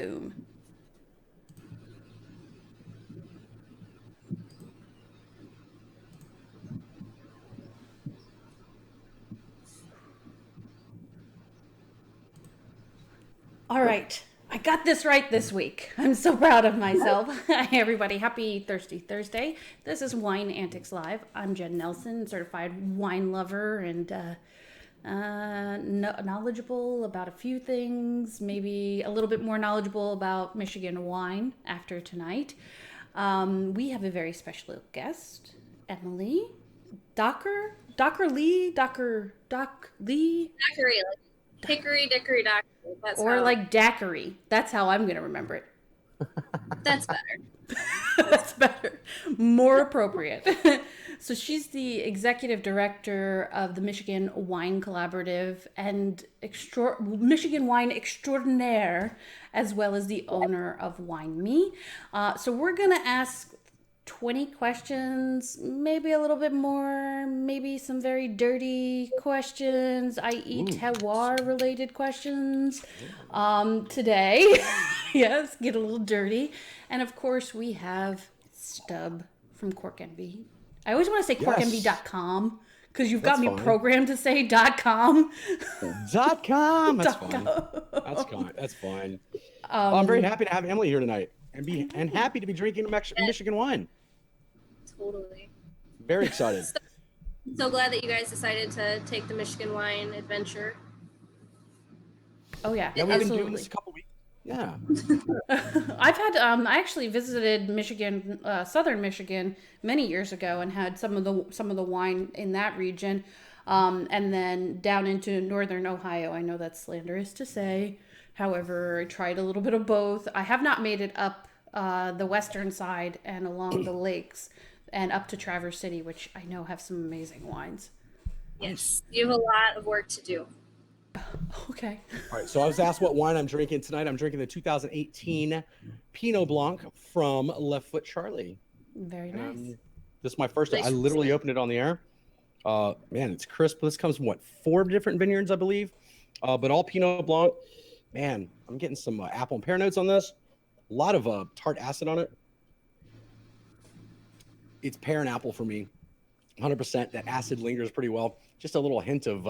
Boom. All right. I got this right this week. I'm so proud of myself. Hi, everybody. Happy Thirsty Thursday. This is Wine Antics Live. I'm Jenn Nelson, certified wine lover and knowledgeable about a few things, maybe a little bit more knowledgeable about Michigan wine after tonight. We have a very special guest, Emily Dockery. Dockery. Dockery, like Hickory Dickory Dockery. That's Or how, like daiquiri. That's how I'm going to remember it. that's better. That's better. More appropriate. So she's the executive director of the Michigan Wine Collaborative and Michigan Wine Extraordinaire, as well as the owner of Winemi. So we're going to ask 20 questions, maybe a little bit more, maybe some very dirty questions, i.e. terroir related questions today. Yes, get a little dirty. And of course we have Stub from Cork Envy. I always want to say corkenvy.com because you've got me programmed to say .com. .com. That's fine. That's fine. I'm very happy to have Emily here tonight and happy to be drinking Michigan wine. Totally. Very excited. So glad that you guys decided to take the Michigan wine adventure. Oh yeah, yeah, we've been doing this a couple weeks. Yeah. I've had I actually visited Michigan, southern Michigan, many years ago, and had some of the wine in that region, and then down into northern Ohio. I know that's slanderous to say, however, I tried a little bit of both. I have not made it up the western side and along the lakes and up to Traverse City, which I know have some amazing wines. Yes, you have a lot of work to do. Okay. All right, so I was asked what wine I'm drinking tonight. I'm drinking the 2018 Pinot Blanc from Left Foot Charlie. Very nice. This is my first. I literally opened it on the air. Man, it's crisp. This comes from 4 different vineyards, I believe, but all Pinot Blanc. Man, I'm getting some apple and pear notes on this. A lot of tart acid on it. It's pear and apple for me. 100%. That acid lingers pretty well. Just a little hint of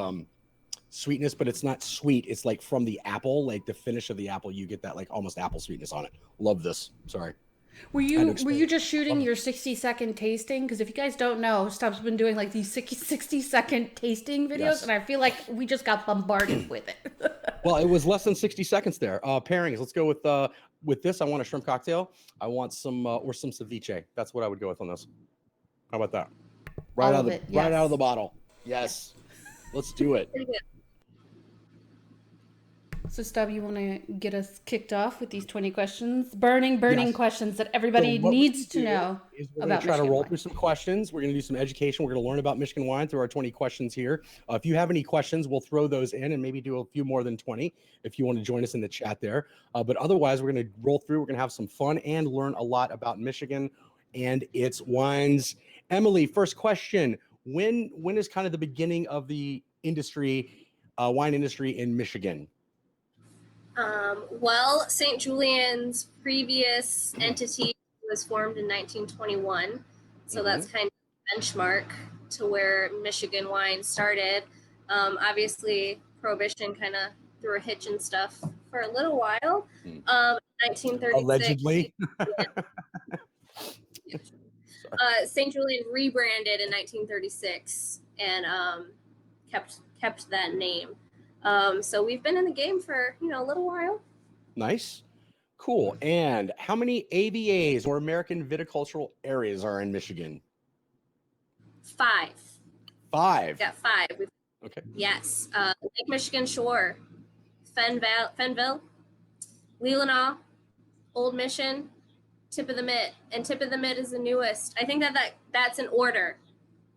sweetness, but it's not sweet. It's like from the apple, like the finish of the apple, you get that like almost apple sweetness on it. Love this. Sorry. Were you just shooting your 60-second tasting? Because if you guys don't know, Stub's been doing like these 60-second tasting videos, yes. And I feel like we just got bombarded with it. Well, it was less than 60 seconds there. Pairings. Let's go with this. I want a shrimp cocktail. I want some or some ceviche. That's what I would go with on this. How about that? Right out of the bottle. Yes. Let's do it. So, Stub, you want to get us kicked off with these 20 questions? Burning questions that everybody needs to know about Michigan wine. We're going to try to roll through some questions. We're going to do some education. We're going to learn about Michigan wine through our 20 questions here. If you have any questions, we'll throw those in and maybe do a few more than 20 if you want to join us in the chat there. But otherwise, we're going to roll through. We're going to have some fun and learn a lot about Michigan and its wines. Emily, first question. When is kind of the beginning of the industry, wine industry in Michigan? Well, St. Julian's previous entity was formed in 1921. So that's kind of a benchmark to where Michigan wine started. Obviously, Prohibition kind of threw a hitch and stuff for a little while. 1936. Allegedly. St. Julian rebranded in 1936 and kept that name. So we've been in the game for, a little while. Nice. Cool. And how many AVAs or American viticultural areas are in Michigan? 5. 5. We've got 5. Okay. Yes. Lake Michigan Shore, Fenville, Leelanau, Old Mission, Tip of the Mitt. And Tip of the Mitt is the newest. I think that's an order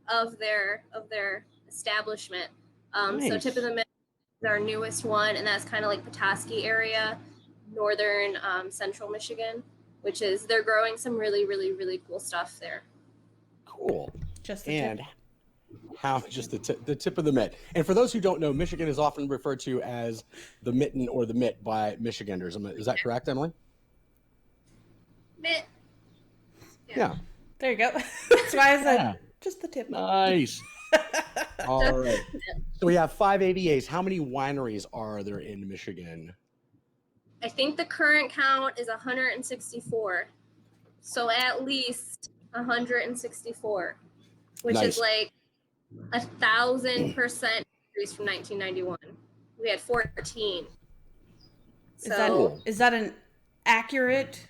of their establishment. Nice. So Tip of the Mitt is our newest one, and that's kind of like Petoskey area, northern central Michigan, which is they're growing some really, really, really cool stuff there. Cool. Just How just the tip of the mitt. And for those who don't know, Michigan is often referred to as the mitten or the mitt by Michiganders. Is that correct, Emily? Mitt. Yeah. There you go. That's why I said Yeah. just the tip. Nice. All right. So we have 5 AVAs. How many wineries are there in Michigan? I think the current count is 164. So at least 164, which Nice. is like 1,000% increase from 1991. We had 14. So Is that an accurate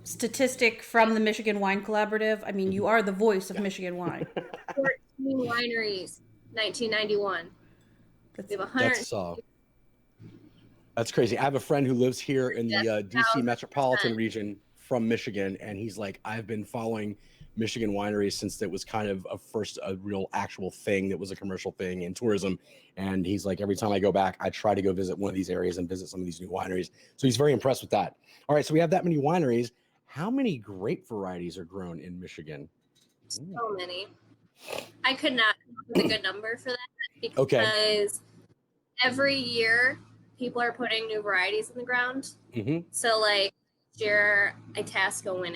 statistic from the Michigan Wine Collaborative? I mean, you are the voice of Michigan wine. 14 wineries, 1991. We have 100. That's crazy. I have a friend who lives here in the DC 1,000%. metropolitan region from Michigan, and he's like, I've been following Michigan wineries since it was kind of a real actual thing that was a commercial thing in tourism. And he's like, every time I go back, I try to go visit one of these areas and visit some of these new wineries. So he's very impressed with that. All right, so we have that many wineries. How many grape varieties are grown in Michigan? So many. I could not come up with a good number for that because every year people are putting new varieties in the ground. So like this year, Itasca went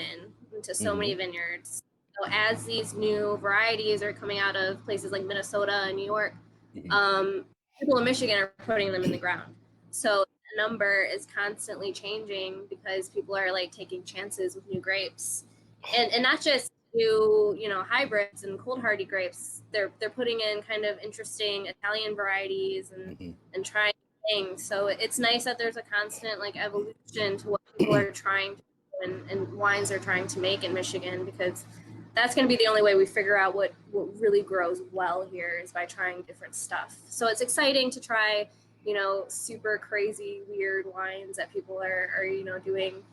into so many vineyards. So as these new varieties are coming out of places like Minnesota and New York, people in Michigan are putting them in the ground. So the number is constantly changing because people are like taking chances with new grapes, and not just new, hybrids and cold hardy grapes. They're putting in kind of interesting Italian varieties and trying things. So it's nice that there's a constant like evolution to what people are trying to do and wines are trying to make in Michigan, because that's going to be the only way we figure out what really grows well here is by trying different stuff. So it's exciting to try, super crazy, weird wines that people are doing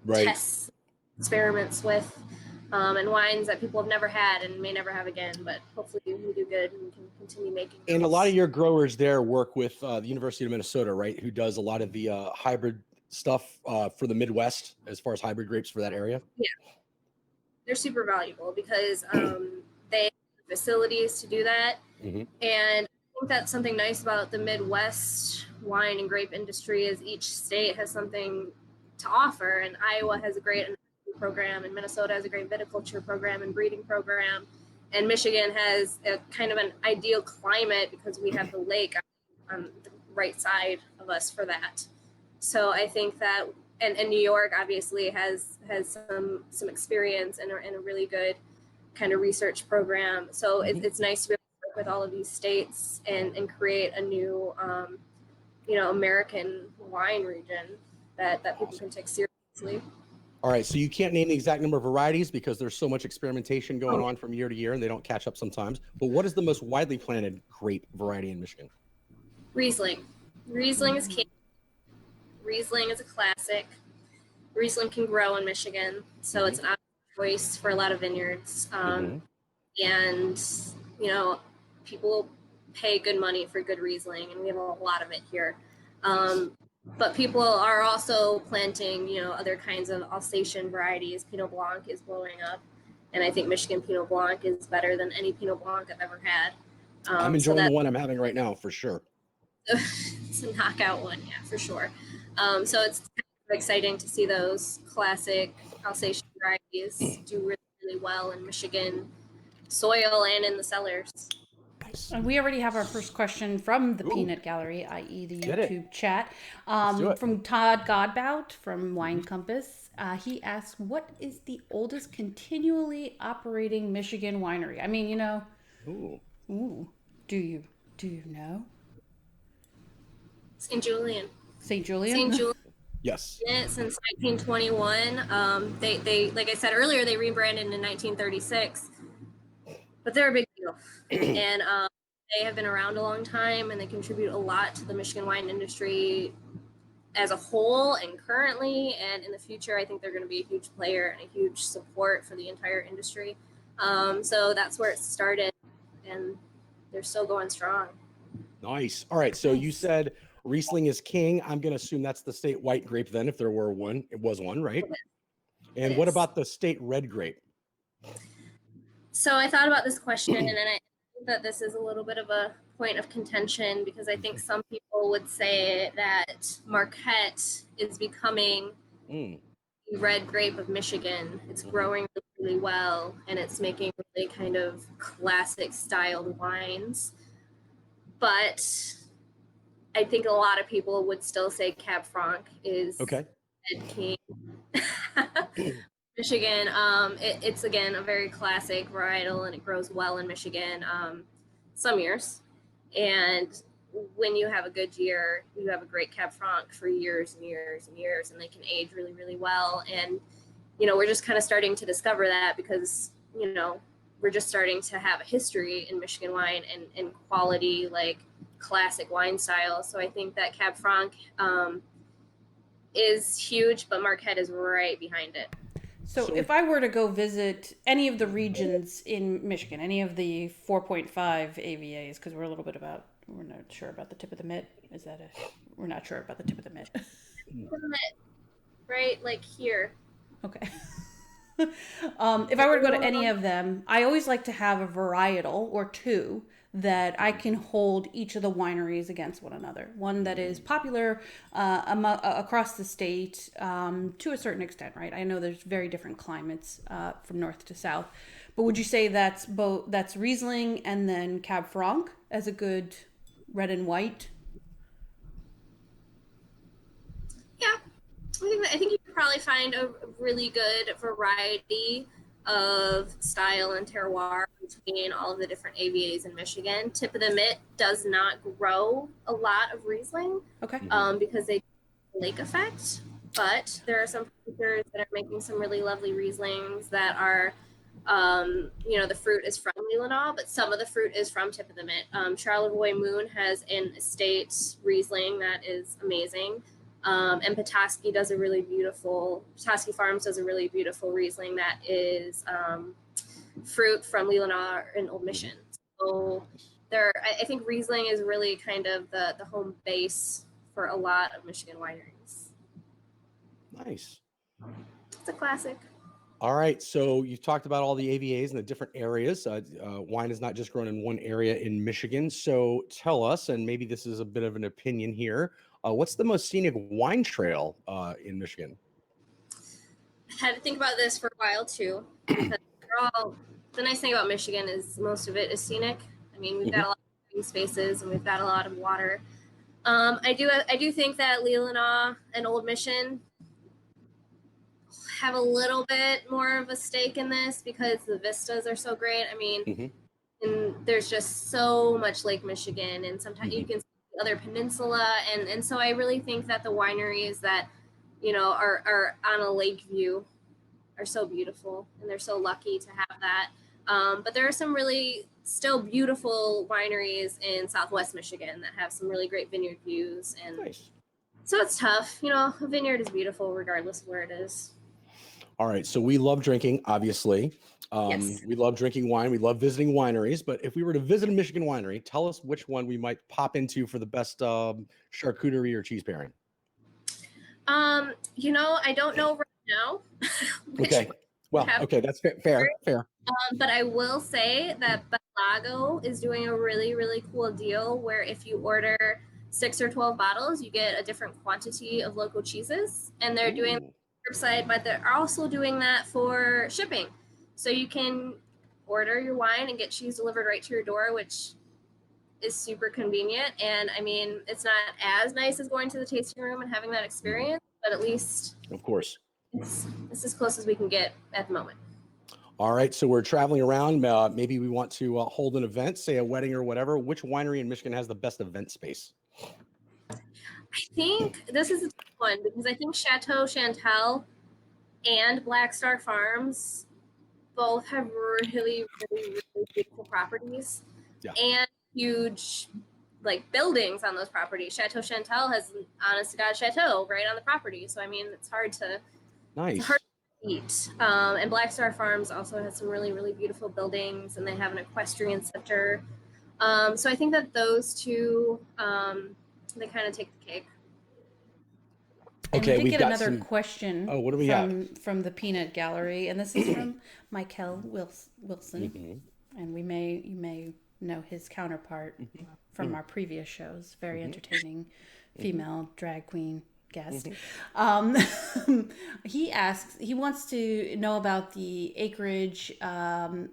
tests, experiments with, and wines that people have never had and may never have again, but hopefully we do good and we can continue making those. And a lot of your growers there work with the University of Minnesota, right? Who does a lot of the hybrid stuff for the Midwest as far as hybrid grapes for that area? Yeah. They're super valuable because they have facilities to do that. And I think that's something nice about the Midwest wine and grape industry is each state has something to offer. And Iowa has a great program, and Minnesota has a great viticulture program and breeding program. And Michigan has a kind of an ideal climate because we have the lake on the right side of us for that. So I think that and New York obviously has some experience and a really good kind of research program. So it's nice to be able to work with all of these states and create a new, American wine region that people can take seriously. All right, so you can't name the exact number of varieties because there's so much experimentation going on from year to year and they don't catch up sometimes. But what is the most widely planted grape variety in Michigan? Riesling. Riesling is king. Riesling is a classic. Riesling can grow in Michigan, so it's an obvious choice for a lot of vineyards. And, people pay good money for good Riesling, and we have a lot of it here. But people are also planting, other kinds of Alsatian varieties. Pinot Blanc is blowing up, and I think Michigan Pinot Blanc is better than any Pinot Blanc I've ever had. I'm enjoying the one I'm having right now, for sure. It's a knockout one, yeah, for sure. So it's kind of exciting to see those classic Alsatian varieties do really, really well in Michigan soil and in the cellars. And we already have our first question from the Peanut Gallery, i.e. the YouTube chat, from Todd Godbout from Wine Compass. He asks, what is the oldest continually operating Michigan winery? I mean, do you know? St. Julian. St. Julian? St. Julian. Yes. Since 1921. They like I said earlier, they rebranded in 1936. But they're a big deal. And they have been around a long time, and they contribute a lot to the Michigan wine industry as a whole and currently. And in the future, I think they're going to be a huge player and a huge support for the entire industry. So that's where it started, and they're still going strong. Nice. All right. So you said Riesling is king. I'm going to assume that's the state white grape then, if there were one. It was one, right? And what about the state red grape? So I thought about this question, and then I that this is a little bit of a point of contention because I think some people would say that Marquette is becoming the red grape of Michigan. It's growing really well and it's making really kind of classic styled wines. But I think a lot of people would still say Cab Franc is Okay. Red King. Michigan, it's again a very classic varietal and it grows well in Michigan some years. And when you have a good year, you have a great Cab Franc for years and years and years, and they can age really, really well. And, you know, we're just kind of starting to discover that because, you know, we're just starting to have a history in Michigan wine and quality, like classic wine style. So I think that Cab Franc is huge, but Marquette is right behind it. So if I were to go visit any of the regions in Michigan, any of the 4.5 AVAs, because we're not sure about the tip of the mitt. We're not sure about the tip of the mitt. Right, like here. Okay. If I were to go to any of them, I always like to have a varietal or two that I can hold each of the wineries against one another. One that is popular across the state to a certain extent, right? I know there's very different climates from north to south, but would you say that's Riesling and then Cab Franc as a good red and white? Yeah, I think you could probably find a really good variety of style and terroir between all of the different AVAs in Michigan. Tip of the Mitt does not grow a lot of Riesling, Okay. Because they lake effect. But there are some producers that are making some really lovely Rieslings that are, you know, the fruit is from Leelanau, but some of the fruit is from Tip of the Mitt. Charlevoix Moon has an estate Riesling that is amazing. And Petoskey Farms does a really beautiful Riesling that is fruit from Leelanau and Old Mission. So I think Riesling is really kind of the home base for a lot of Michigan wineries. Nice. It's a classic. All right. So you've talked about all the AVAs and the different areas. Wine is not just grown in one area in Michigan. So tell us, and maybe this is a bit of an opinion here, what's the most scenic wine trail in Michigan? I had to think about this for a while too, because the nice thing about Michigan is most of it is scenic. I mean, we've got a lot of green spaces and we've got a lot of water. I do think that Leelanau and Old Mission have a little bit more of a stake in this because the vistas are so great. I mean, and there's just so much Lake Michigan, and sometimes you can see the other peninsula, and so I really think that the wineries that, you know, are on a lake view are so beautiful, and they're so lucky to have that. But there are some really still beautiful wineries in Southwest Michigan that have some really great vineyard views, and so it's tough. You know, a vineyard is beautiful regardless of where it is. All right. So we love drinking, obviously. Yes. We love drinking wine. We love visiting wineries. But if we were to visit a Michigan winery, tell us which one we might pop into for the best charcuterie or cheese pairing. You know, I don't know right now. Okay. Well, okay. That's fair. But I will say that Belago is doing a really, really cool deal where if you order 6 or 12 bottles, you get a different quantity of local cheeses. And they're doing curbside, but they're also doing that for shipping. So you can order your wine and get cheese delivered right to your door, which is super convenient. And I mean, it's not as nice as going to the tasting room and having that experience, but at least, of course, it's as close as we can get at the moment. All right. So we're traveling around. Maybe we want to hold an event, say a wedding or whatever. Which winery in Michigan has the best event space? I think this is a tough one because I think Chateau Chantal and Black Star Farms both have really, really, really beautiful properties and huge like buildings on those properties. Chateau Chantal has an honest to God chateau right on the property. So I mean, it's hard to beat. And Black Star Farms also has some really, really beautiful buildings, and they have an equestrian center. So I think that those two, they kind of take the cake. Okay, we did get another question. Oh, what do we have from the Peanut Gallery, and this is from Michael Wilson. And you may know his counterpart from our previous shows. Very entertaining female drag queen guest. He wants to know about the acreage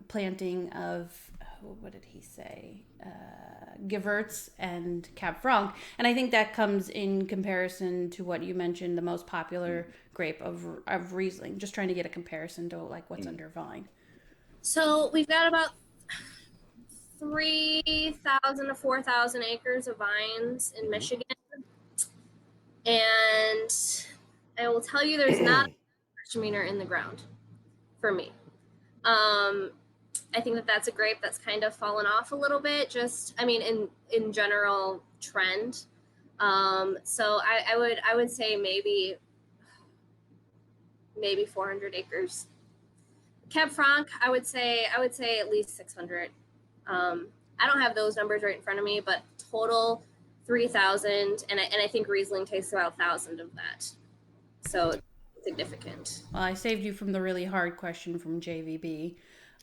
planting of, what did he say? Gewurz and Cab Franc. And I think that comes in comparison to what you mentioned, the most popular grape of Riesling. Just trying to get a comparison to like what's under vine. So we've got about 3,000 to 4,000 acres of vines in Michigan. And I will tell you, there's not a misdemeanor in the ground for me. I think that that's a grape that's kind of fallen off a little bit, in general trend. So I would say maybe 400 acres. Cab Franc, I would say at least 600. I don't have those numbers right in front of me, but total 3,000, and I think Riesling takes about 1,000 of that. So it's significant. Well, I saved you from the really hard question from JVB.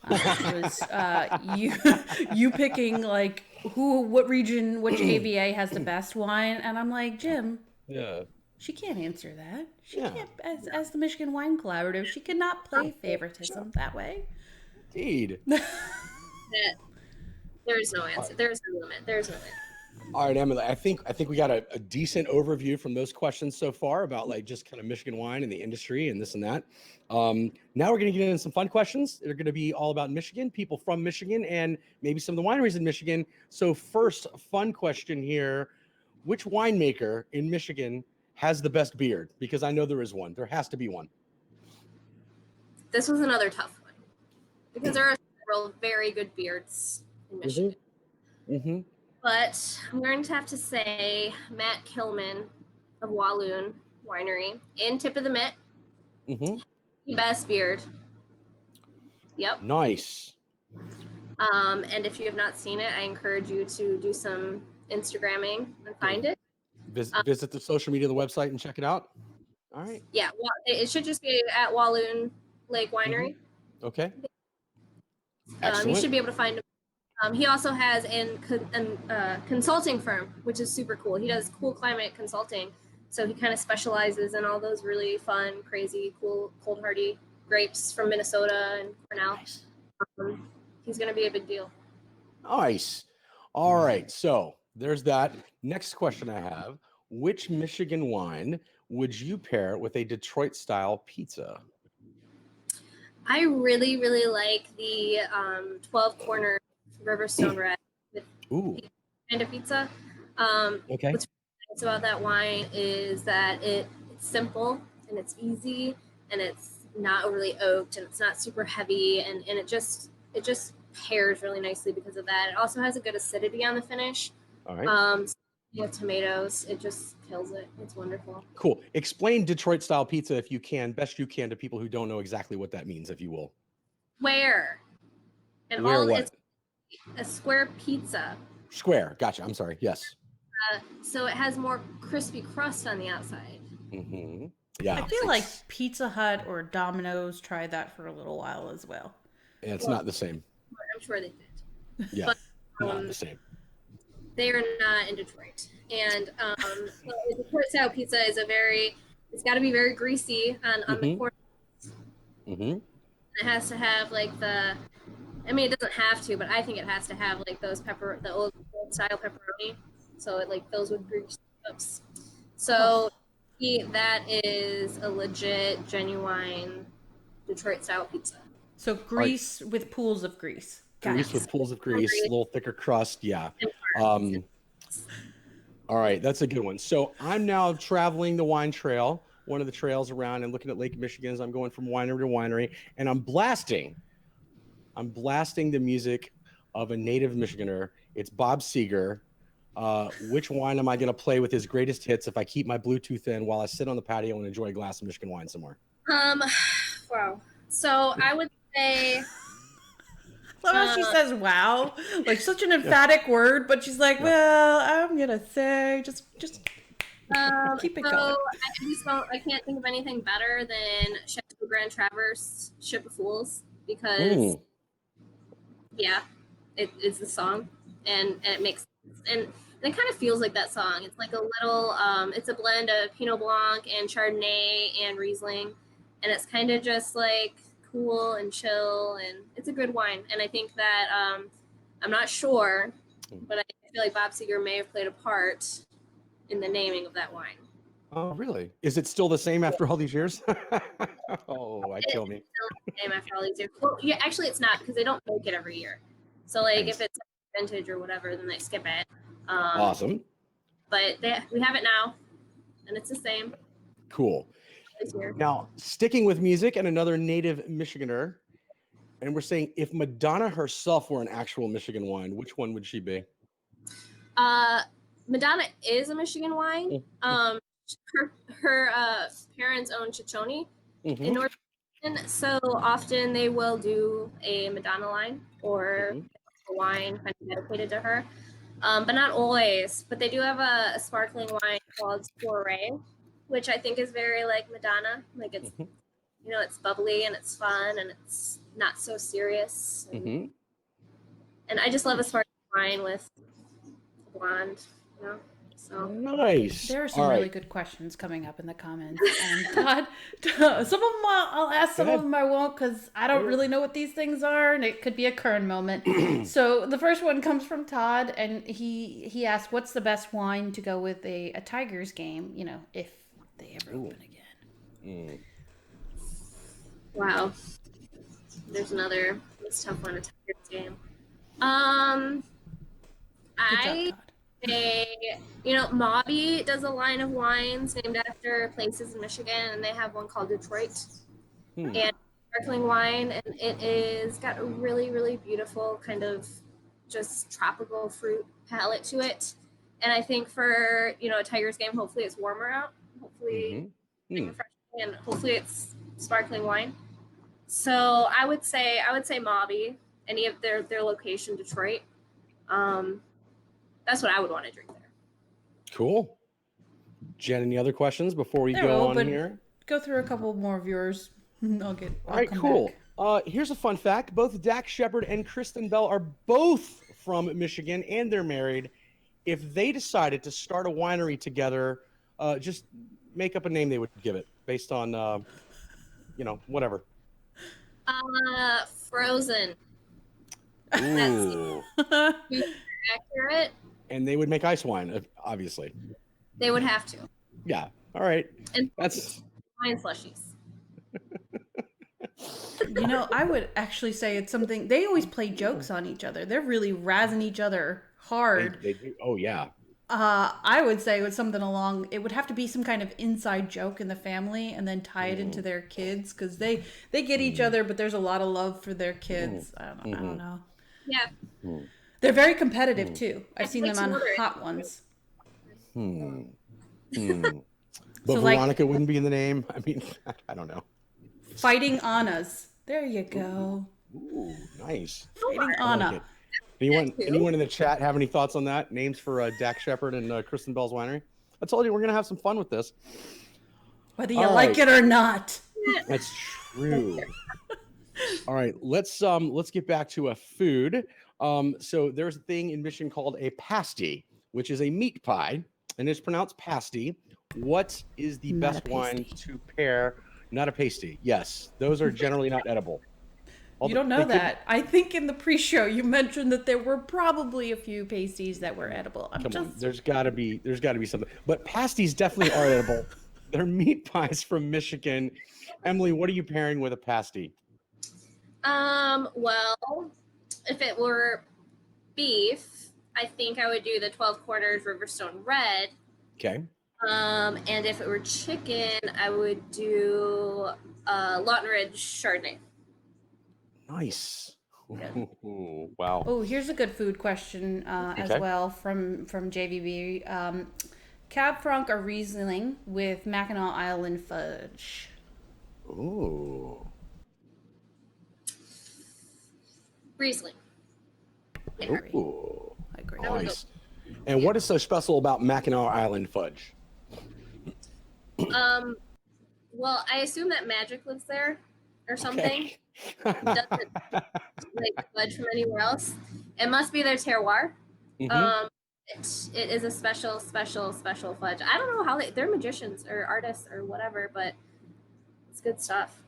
Which was you picking like what region, which AVA has the best wine, and I'm like, Jim, she can't answer that. She can't, as the Michigan Wine Collaborative, she cannot play favoritism that way. Indeed. There's no answer. There's no limit. There's no limit. All right, Emily, I think we got a decent overview from those questions so far about like just kind of Michigan wine and the industry and this and that. Now we're going to get into some fun questions. They're going to be all about Michigan, people from Michigan, and maybe some of the wineries in Michigan. So first, fun question here. Which winemaker in Michigan has the best beard? Because I know there is one. There has to be one. This was another tough one because there are several very good beards in Michigan. Mm-hmm. But I'm going to have to say Matt Kilman of Walloon Winery in Tip of the Mitt. The best beard. Yep. Nice. And if you have not seen it, I encourage you to do some Instagramming and find it. Visit the social media of the website and check it out. All right. Yeah, well, it should just be at Walloon Lake Winery. Okay. You should be able to find him. He also has a consulting firm, which is super cool. He does cool climate consulting. So he kind of specializes in all those really fun, crazy, cool, cold hardy grapes from Minnesota and Cornell. Nice. He's going to be a big deal. Nice. All right. So there's that. Next question I have. Which Michigan wine would you pair with a Detroit style pizza? I really, really like the 12 corner Riverstone Red with kind of pizza. Okay. What's really nice about that wine is that it's simple and it's easy and it's not overly oaked and it's not super heavy and it just pairs really nicely because of that. It also has a good acidity on the finish. All right. With tomatoes, it just kills it. It's wonderful. Cool. Explain Detroit style pizza if you can, best you can, to people who don't know exactly what that means, if you will. Square. And Where all what? it's a square pizza. Square. Gotcha. I'm sorry. Yes. So it has more crispy crust on the outside. Yeah. I feel like Pizza Hut or Domino's tried that for a little while as well. Yeah, it's not the same. I'm sure they did. Yeah. But, not the same. They are not in Detroit. And so the Detroit style pizza is it's got to be very greasy on the corners. It has to have like it doesn't have to, but I think it has to have like the old style pepperoni. So it like fills with grease. So that is a legit, genuine Detroit style pizza. So grease with pools of grease. Grease with pools of grease, a little thicker crust. Yeah. All right. That's a good one. So I'm now traveling the wine trail, one of the trails around, and looking at Lake Michigan as I'm going from winery to winery, and I'm blasting the music of a native Michiganer. It's Bob Seger. Which wine am I going to play with his greatest hits if I keep my Bluetooth in while I sit on the patio and enjoy a glass of Michigan wine somewhere? Wow. So I would say. She says "wow," like such an emphatic word, but she's like, "Well, I'm gonna say just keep it going." I can't think of anything better than Chateau Grand Traverse Ship of Fools because, it is the song. and it makes sense. And it kind of feels like that song. It's like a little, it's a blend of Pinot Blanc and Chardonnay and Riesling, and it's kind of just like cool and chill, and it's a good wine. And I think that I'm not sure, but I feel like Bob Seger may have played a part in the naming of that wine. Oh, really? Is it still the same after all these years? Oh, kill me. It's still the same after all these years. Well, yeah, actually, it's not because they don't make it every year. So, like, Nice. if it's vintage or whatever, then they skip it. Awesome. But we have it now, and it's the same. Cool. This year. Now, sticking with music and another native Michiganer, and we're saying if Madonna herself were an actual Michigan wine, which one would she be? Madonna is a Michigan wine. Her parents own Chichoni in North Michigan, so often they will do a Madonna line or a wine kind of dedicated to her, but not always. But they do have a sparkling wine called Soiree, which I think is very like Madonna. Like it's it's bubbly and it's fun and it's not so serious. And I just love a sparkling wine with blonde, So nice. There are some really good questions coming up in the comments. And Todd, some of them I'll ask, some of them I won't, because I don't really know what these things are, and it could be a current moment. So the first one comes from Todd, and he asked, what's the best wine to go with a Tigers game, if they ever open again? Wow. There's another tough one, a Tigers game. Mobby does a line of wines named after places in Michigan, and they have one called Detroit, and sparkling wine, and it is got a really, really beautiful kind of just tropical fruit palette to it. And I think for a Tigers game, hopefully it's warmer out, hopefully refreshing, and hopefully it's sparkling wine. So I would say Mobby, any of their location, Detroit. That's what I would want to drink there. Cool. Jen, any other questions before we go on here? Go through a couple more of yours. All right, cool. Here's a fun fact. Both Dax Shepard and Kristen Bell are both from Michigan, and they're married. If they decided to start a winery together, just make up a name they would give it based on, whatever. Frozen. Ooh. Accurate. And they would make ice wine, obviously. They would have to. Yeah. All right. And that's wine slushies. I would actually say it's something they always play jokes on each other. They're really razzing each other hard. They do. Oh yeah. I would say it was something along. It would have to be some kind of inside joke in the family, and then tie it into their kids, because they get each other, but there's a lot of love for their kids. I don't know. Yeah. They're very competitive too. I've seen them on Hot Ones. But so Veronica wouldn't be in the name. I mean, I don't know. Fighting Annas. There you go. Ooh, nice. Fighting Anna. Anyone in the chat have any thoughts on that? Names for Dax Shepard and Kristen Bell's winery? I told you we're gonna have some fun with this, whether you like it or not. That's true. All right, let's get back to a food. So there's a thing in Michigan called a pasty, which is a meat pie, and it's pronounced pasty. What is the best wine to pair? Not a pasty. Yes, those are generally not edible. You don't know that. I think in the pre-show you mentioned that there were probably a few pasties that were edible. Come on, there's got to be something. But pasties definitely are edible. They're meat pies from Michigan. Emily, what are you pairing with a pasty? Well, if it were beef, I think I would do the 12 Corners Riverstone Red. Okay. And if it were chicken, I would do Lawton Ridge Chardonnay. Nice. Ooh, wow. Oh, here's a good food question as well from JVB. Cab Franc or Riesling with Mackinac Island fudge. Ooh. Riesling. Ooh. I agree. Nice. And what is so special about Mackinac Island fudge? Well, I assume that magic lives there or something. Doesn't like fudge from anywhere else. It must be their terroir. Um, it is a special fudge. I don't know how they're magicians or artists or whatever, but it's good stuff.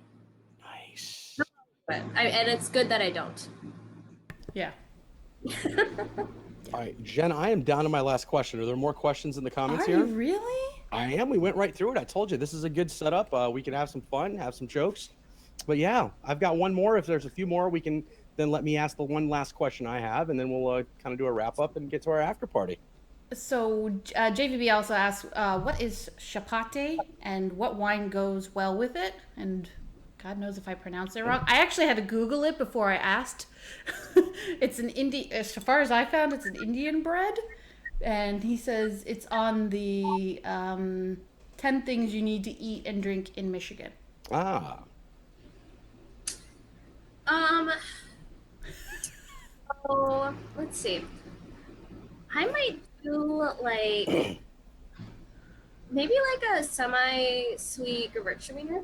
Nice. And it's good that I don't. Yeah. All right, Jen, I am down to my last question. Are there more questions in the comments Are here? you really? I am. We went right through it. I told you this is a good setup. We can have some fun, have some jokes. But yeah, I've got one more. If there's a few more, we can then let me ask the one last question I have, and then we'll kind of do a wrap up and get to our after party. So JVB also asks, what is chapate and what wine goes well with it? And God knows if I pronounced it wrong. I actually had to Google it before I asked. It's an as far as I found, it's an Indian bread, and he says it's on the 10 things you need to eat and drink in Michigan. Ah. So let's see. I might do like maybe like a semi-sweet Gewürztraminer.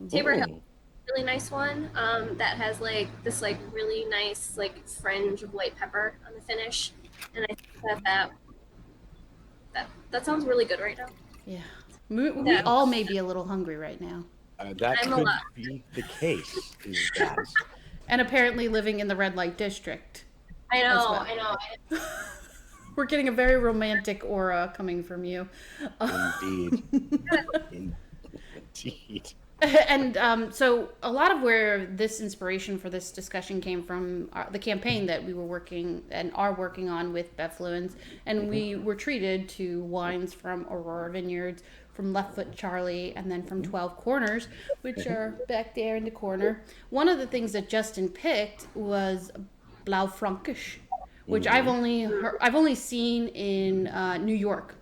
Tabor Hill, really nice one. That has like this like really nice like fringe of white pepper on the finish, and I think that sounds really good right now. Yeah, we all may be a little hungry right now. That could be the case. Is that? And apparently living in the red light district. I know. We're getting a very romantic aura coming from you. Indeed. Indeed. And so a lot of where this inspiration for this discussion came from the campaign that we were working and are working on with Beffluence, and we were treated to wines from Aurora Vineyards, from Left Foot Charlie, and then from 12 Corners, which are back there in the corner. One of the things that Justin picked was Blaufränkisch, which I've only seen in New York,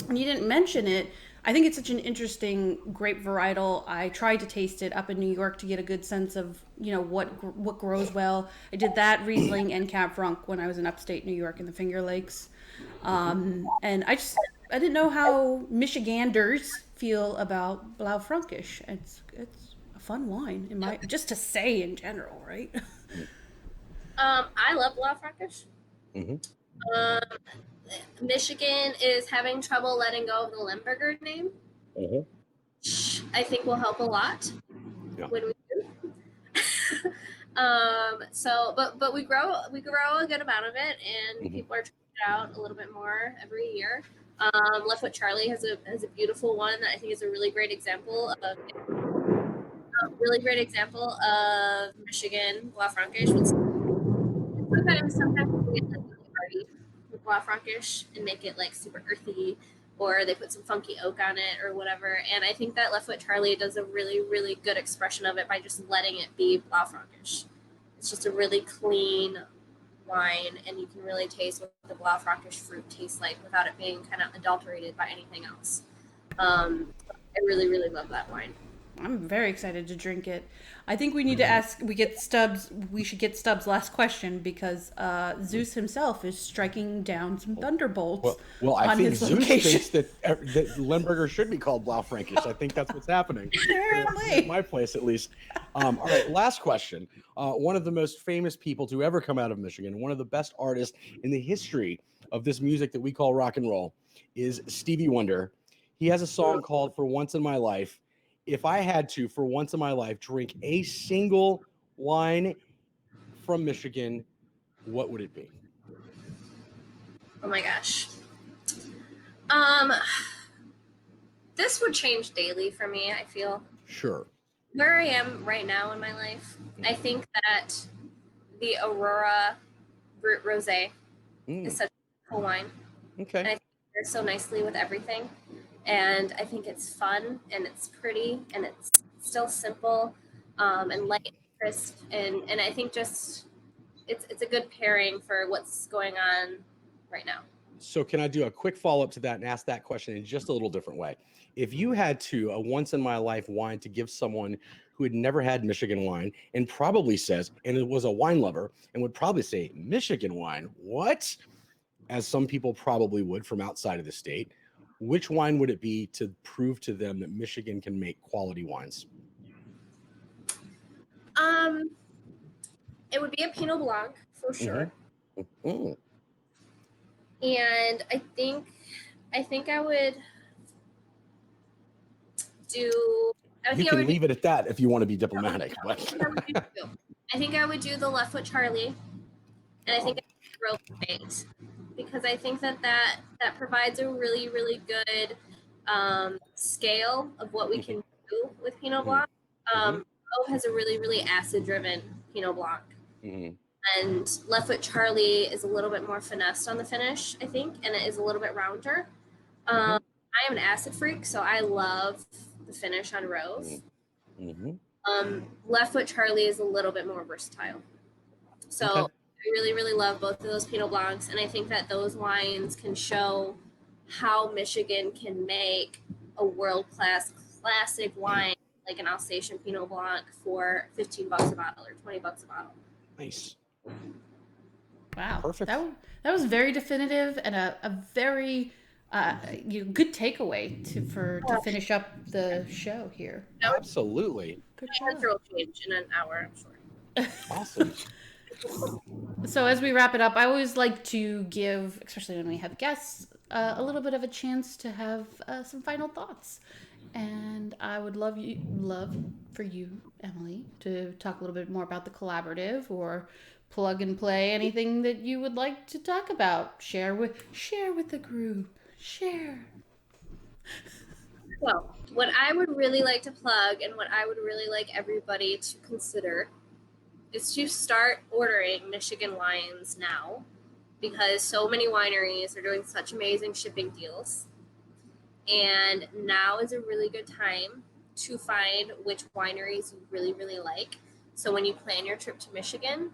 and you didn't mention it. I think it's such an interesting grape varietal. I tried to taste it up in New York to get a good sense of, what grows well. I did that, Riesling and Cab Franc, when I was in upstate New York in the Finger Lakes. And I didn't know how Michiganders feel about Blaufränkisch. It's a fun wine, just to say in general, right? I love Blaufränkisch. Michigan is having trouble letting go of the Limburger name. Which I think will help a lot when we do. But we grow a good amount of it, and people are trying it out a little bit more every year. Left Foot Charlie has a beautiful one that I think is a really great example of Michigan Blaufränkisch. Sometimes we get like really party with Blaufränkisch and make it like super earthy, or they put some funky oak on it or whatever. And I think that Left Foot Charlie does a really, really good expression of it by just letting it be Blaufränkisch. It's just a really clean wine, and you can really taste what the Blaufränkisch fruit tastes like without it being kind of adulterated by anything else. I really, really love that wine. I'm very excited to drink it. I think we need to we should get Stubbs' last question, because Zeus himself is striking down some thunderbolts. Well, I think his Zeus location. thinks that Limburger should be called Blaufränkisch. I think that's what's happening. Apparently. At my place, at least. All right, last question. One of the most famous people to ever come out of Michigan, one of the best artists in the history of this music that we call rock and roll, is Stevie Wonder. He has a song called For Once in My Life. If I had to, for once in my life, drink a single wine from Michigan, what would it be? Oh my gosh. This would change daily for me, I feel. Sure. Where I am right now in my life, I think that the Aurora Brut Rosé is such a cool wine. Okay. And I think it pairs so nicely with everything. And I think it's fun, and it's pretty, and it's still simple, and light and crisp. And I think just it's a good pairing for what's going on right now. So can I do a quick follow-up to that and ask that question in just a little different way? If you had a once in my life wine to give someone who had never had Michigan wine and probably says, and it was a wine lover and would probably say, Michigan wine, what? As some people probably would from outside of the state, which wine would it be to prove to them that Michigan can make quality wines? It would be a Pinot Blanc for sure. And I think I would do. You can leave it at that if you want to be diplomatic. But I think I would do the Left Foot Charlie, and I think I would Rope Bait, because I think that provides a really good scale of what we can do with Pinot Blanc. Rope has a really acid driven Pinot Blanc. And Left Foot Charlie is a little bit more finessed on the finish, I think, and it is a little bit rounder. I am an acid freak, so I love the finish on Rove. Left Foot Charlie is a little bit more versatile. So I really love both of those Pinot Blancs, and I think that those wines can show how Michigan can make a world-class classic wine like an Alsatian Pinot Blanc for $15 a bottle or $20 a bottle. Nice. Wow. Perfect. That was very definitive and a very good takeaway to finish up the show here. Absolutely. Good job. Change in an hour, I'm sure. Awesome. So as we wrap it up, I always like to give, especially when we have guests, a little bit of a chance to have some final thoughts. And I would love for you, Emily, to talk a little bit more about the collaborative or plug and play anything that you would like to talk about. Share with the group. Share. Well, what I would really like to plug and what I would really like everybody to consider is to start ordering Michigan wines now, because so many wineries are doing such amazing shipping deals. And now is a really good time to find which wineries you really like. So when you plan your trip to Michigan,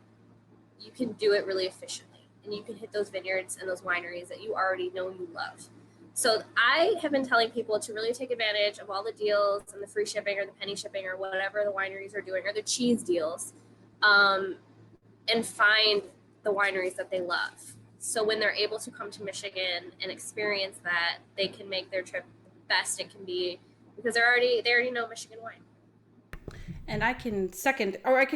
you can do it really efficiently, and you can hit those vineyards and those wineries that you already know you love. So I have been telling people to really take advantage of all the deals and the free shipping or the penny shipping or whatever the wineries are doing, or the cheese deals, and find the wineries that they love. So when they're able to come to Michigan and experience that, they can make their trip the best it can be, because they already know Michigan wine. And I can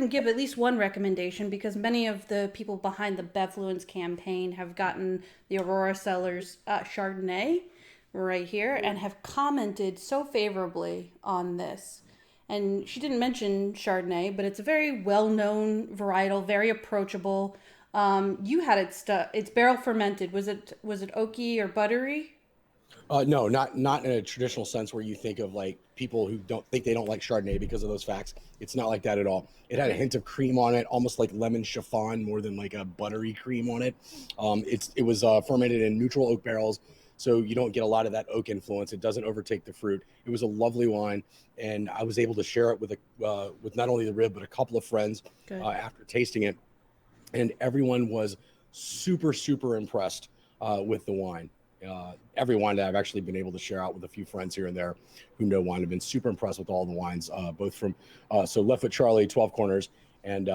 give at least one recommendation, because many of the people behind the Bevfluence campaign have gotten the Aurora Cellars Chardonnay right here and have commented so favorably on this. And she didn't mention Chardonnay, but it's a very well-known varietal, very approachable. You had it's barrel fermented. Was it oaky or buttery? No, not in a traditional sense where you think of like people who they don't like Chardonnay because of those facts. It's not like that at all. It had a hint of cream on it, almost like lemon chiffon, more than like a buttery cream on it. It was fermented in neutral oak barrels, so you don't get a lot of that oak influence. It doesn't overtake the fruit. It was a lovely wine, and I was able to share it with not only the rib but a couple of friends after tasting it, and everyone was super impressed with the wine. Every wine that I've actually been able to share out with a few friends here and there who know wine have been super impressed with all the wines, both from Left Foot Charlie, 12 Corners, and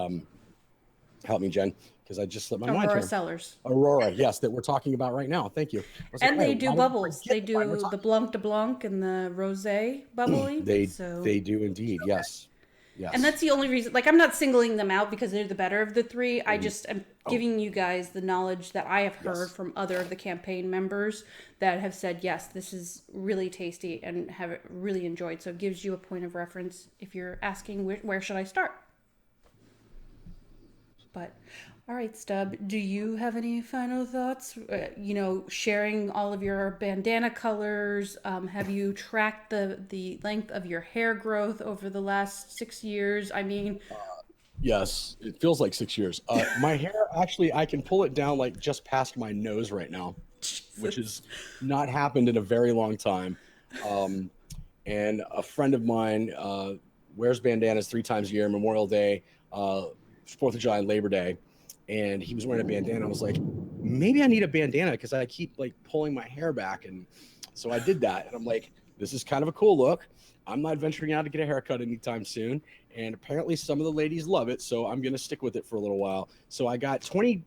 help me, Jen, because I just slipped my mind here. Aurora Cellars. Aurora, yes, that we're talking about right now. Thank you. And they do bubbles. They do the Blanc de Blanc and the Rosé bubbly. They do indeed, yes. Yes. And that's the only reason, like, I'm not singling them out because they're the better of the three. I just am giving you guys the knowledge that I have heard from other of the campaign members that have said, yes, this is really tasty and have really enjoyed. So it gives you a point of reference if you're asking where should I start. But all right, Stub, do you have any final thoughts? Sharing all of your bandana colors. Have you tracked the length of your hair growth over the last 6 years? I mean, yes, it feels like 6 years. My hair, actually, I can pull it down like just past my nose right now, which has not happened in a very long time. And a friend of mine wears bandanas 3 times a year: Memorial Day, 4th of July, and Labor Day. And he was wearing a bandana. I was like, maybe I need a bandana because I keep like pulling my hair back. And so I did that. And I'm like, this is kind of a cool look. I'm not venturing out to get a haircut anytime soon. And apparently some of the ladies love it. So I'm going to stick with it for a little while. So I got 20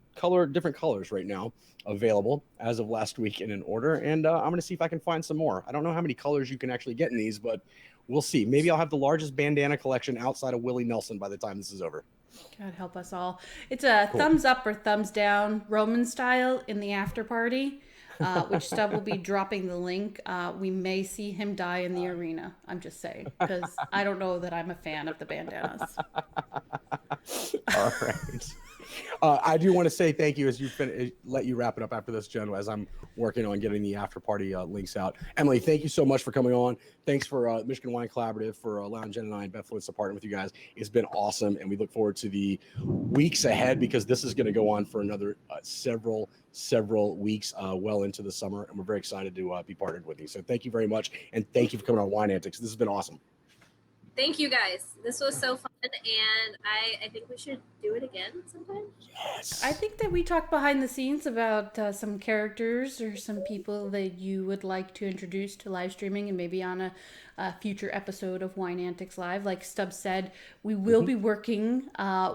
different colors right now available as of last week in an order. And I'm going to see if I can find some more. I don't know how many colors you can actually get in these, but we'll see. Maybe I'll have the largest bandana collection outside of Willie Nelson by the time this is over. God help us all. It's a thumbs up or thumbs down Roman style in the after party. which Stub will be dropping the link. We may see him die in the arena. I'm just saying, because I don't know that I'm a fan of the bandanas. All right. I do want to say thank you as you let you wrap it up after this, Jenn, as I'm working on getting the after party links out. Emily, thank you so much for coming on. Thanks for Michigan Wine Collaborative for allowing Jenn and I and Beth Flitz to partner with you guys. It's been awesome, and we look forward to the weeks ahead because this is going to go on for another several weeks, well into the summer, and we're very excited to be partnered with you. So thank you very much, and thank you for coming on Wine Antics. This has been awesome. Thank you guys. This was so fun, and I think we should do it again sometime. Yes. I think that we talked behind the scenes about some characters or some people that you would like to introduce to live streaming and maybe on a future episode of Wine Antics Live. Like Stub said, we will be working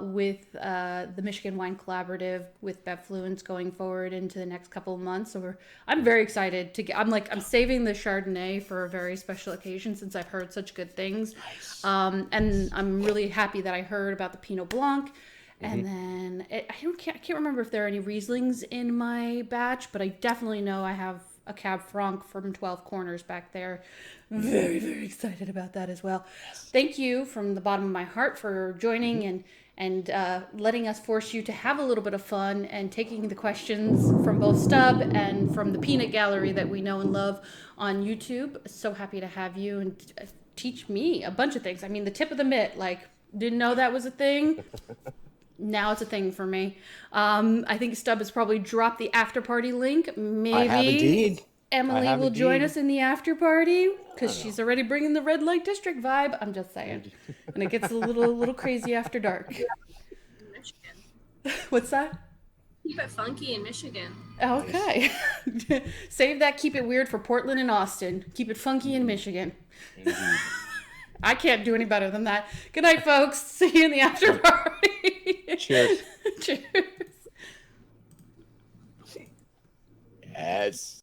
with the Michigan Wine Collaborative with Bevfluence going forward into the next couple of months. So I'm very excited to get. I'm saving the Chardonnay for a very special occasion since I've heard such good things. Nice. And I'm really happy that I heard about the Pinot Blanc. And then I can't remember if there are any Rieslings in my batch, but I definitely know I have a Cab Franc from 12 Corners back there. Very, very excited about that as well. Yes. Thank you from the bottom of my heart for joining and letting us force you to have a little bit of fun and taking the questions from both Stub and from the Peanut Gallery that we know and love on YouTube. So happy to have you and teach me a bunch of things. I mean, the tip of the mitt, like, didn't know that was a thing. Now it's a thing for me. I think Stub has probably dropped the after party link. Maybe I have indeed. Emily will join us in the after party because she's already bringing the red light district vibe. I'm just saying. And it gets a little crazy after dark. Michigan. What's that? Keep it funky in Michigan. Okay. Save that. Keep it weird for Portland and Austin. Keep it funky in Michigan. I can't do any better than that. Good night, folks. See you in the after party. Cheers. Cheers. Yes.